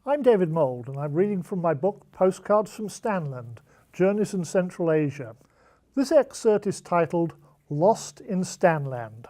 I'm David Mould, and I'm reading from my book Postcards from Stanland, Journeys in Central Asia. This excerpt is titled Lost in Stanland.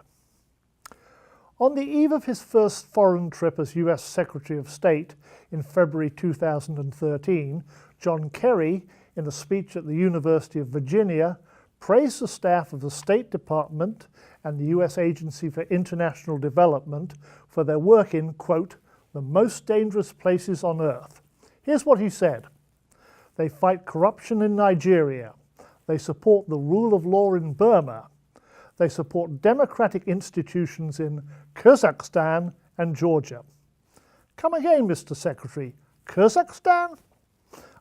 On the eve of his first foreign trip as US Secretary of State in February 2013, John Kerry, in a speech at the University of Virginia, praised the staff of the State Department and the US Agency for International Development for their work in, quote, the most dangerous places on earth. Here's what he said. They fight corruption in Nigeria. They support the rule of law in Burma. They support democratic institutions in Kyrgyzstan and Georgia. Come again, Mr. Secretary. Kyrgyzstan?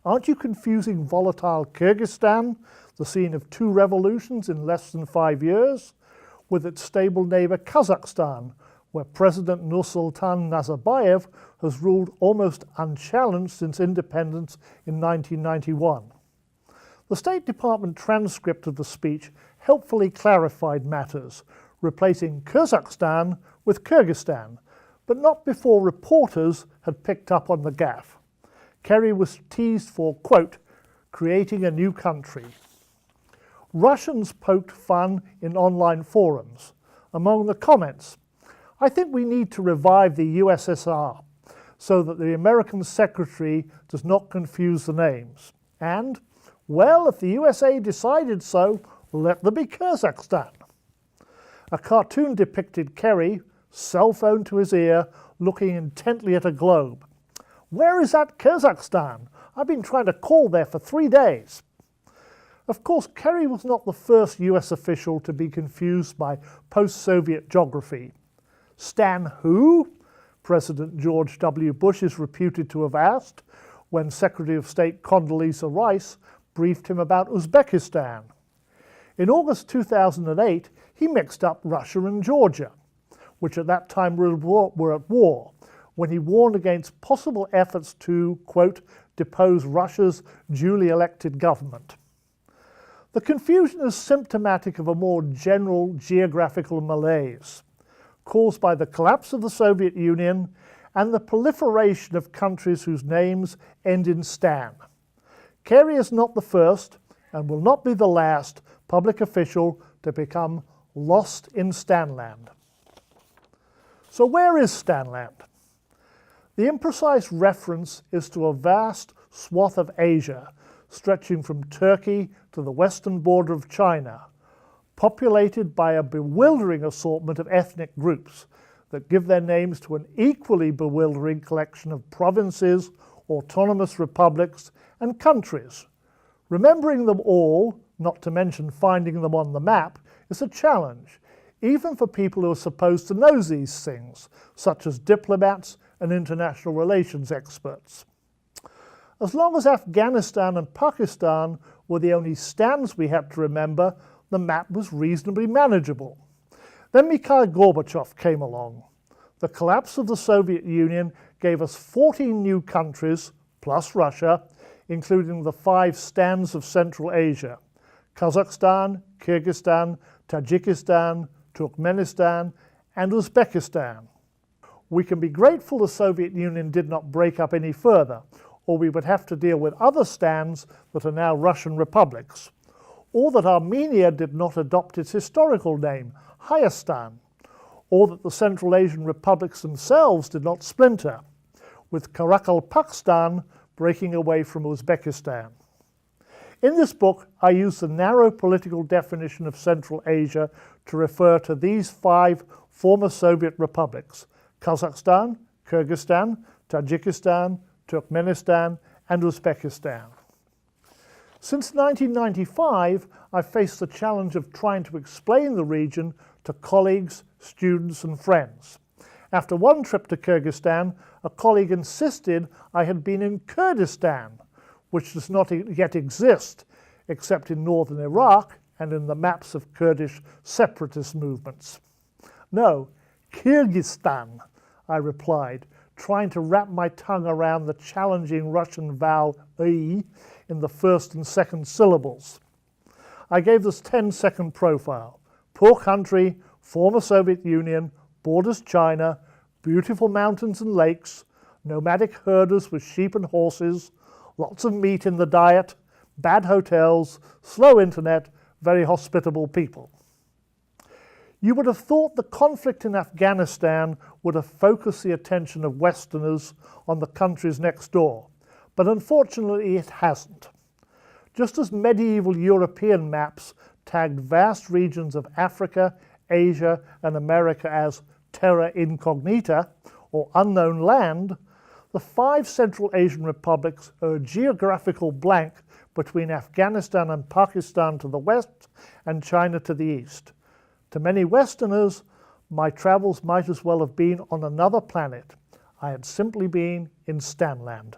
Aren't you confusing volatile Kyrgyzstan, the scene of 2 revolutions in less than 5 years, with its stable neighbor Kazakhstan, where President Nursultan Nazarbayev has ruled almost unchallenged since independence in 1991. The State Department transcript of the speech helpfully clarified matters, replacing Kazakhstan with Kyrgyzstan, but not before reporters had picked up on the gaffe. Kerry was teased for, quote, creating a new country. Russians poked fun in online forums. Among the comments, I think we need to revive the USSR so that the American secretary does not confuse the names. And, well, if the USA decided so, let there be Kyrgyzstan. A cartoon depicted Kerry, cell phone to his ear, looking intently at a globe. Where is that Kyrgyzstan? I've been trying to call there for 3 days. Of course, Kerry was not the first US official to be confused by post-Soviet geography. Stan who? President George W. Bush is reputed to have asked when Secretary of State Condoleezza Rice briefed him about Uzbekistan. In August 2008, he mixed up Russia and Georgia, which at that time were at war, when he warned against possible efforts to, quote, depose Russia's duly elected government. The confusion is symptomatic of a more general geographical malaise, caused by the collapse of the Soviet Union and the proliferation of countries whose names end in Stan. Kerry is not the first and will not be the last public official to become lost in Stanland. So where is Stanland? The imprecise reference is to a vast swath of Asia, stretching from Turkey to the western border of China, populated by a bewildering assortment of ethnic groups that give their names to an equally bewildering collection of provinces, autonomous republics, and countries. Remembering them all, not to mention finding them on the map, is a challenge, even for people who are supposed to know these things, such as diplomats and international relations experts. As long as Afghanistan and Pakistan were the only stands we had to remember, the map was reasonably manageable. Then Mikhail Gorbachev came along. The collapse of the Soviet Union gave us 14 new countries, plus Russia, including the 5 stands of Central Asia: Kazakhstan, Kyrgyzstan, Tajikistan, Turkmenistan, and Uzbekistan. We can be grateful the Soviet Union did not break up any further, or we would have to deal with other stands that are now Russian republics, or that Armenia did not adopt its historical name, Hayastan, or that the Central Asian republics themselves did not splinter, with Kyrgyzstan breaking away from Uzbekistan. In this book, I use the narrow political definition of Central Asia to refer to these 5 former Soviet republics: Kazakhstan, Kyrgyzstan, Tajikistan, Turkmenistan, and Uzbekistan. Since 1995, I've faced the challenge of trying to explain the region to colleagues, students, and friends. After one trip to Kyrgyzstan, a colleague insisted I had been in Kurdistan, which does not yet exist except in northern Iraq and in the maps of Kurdish separatist movements. No, Kyrgyzstan, I replied, trying to wrap my tongue around the challenging Russian vowel "i" in the first and second syllables. I gave this 10-second profile. Poor country, former Soviet Union, borders China, beautiful mountains and lakes, nomadic herders with sheep and horses, lots of meat in the diet, bad hotels, slow internet, very hospitable people. You would have thought the conflict in Afghanistan would have focused the attention of Westerners on the countries next door, but unfortunately it hasn't. Just as medieval European maps tagged vast regions of Africa, Asia, and America as terra incognita, or unknown land, the 5 Central Asian republics are a geographical blank between Afghanistan and Pakistan to the west and China to the east. To many Westerners, my travels might as well have been on another planet. I had simply been in Stanland.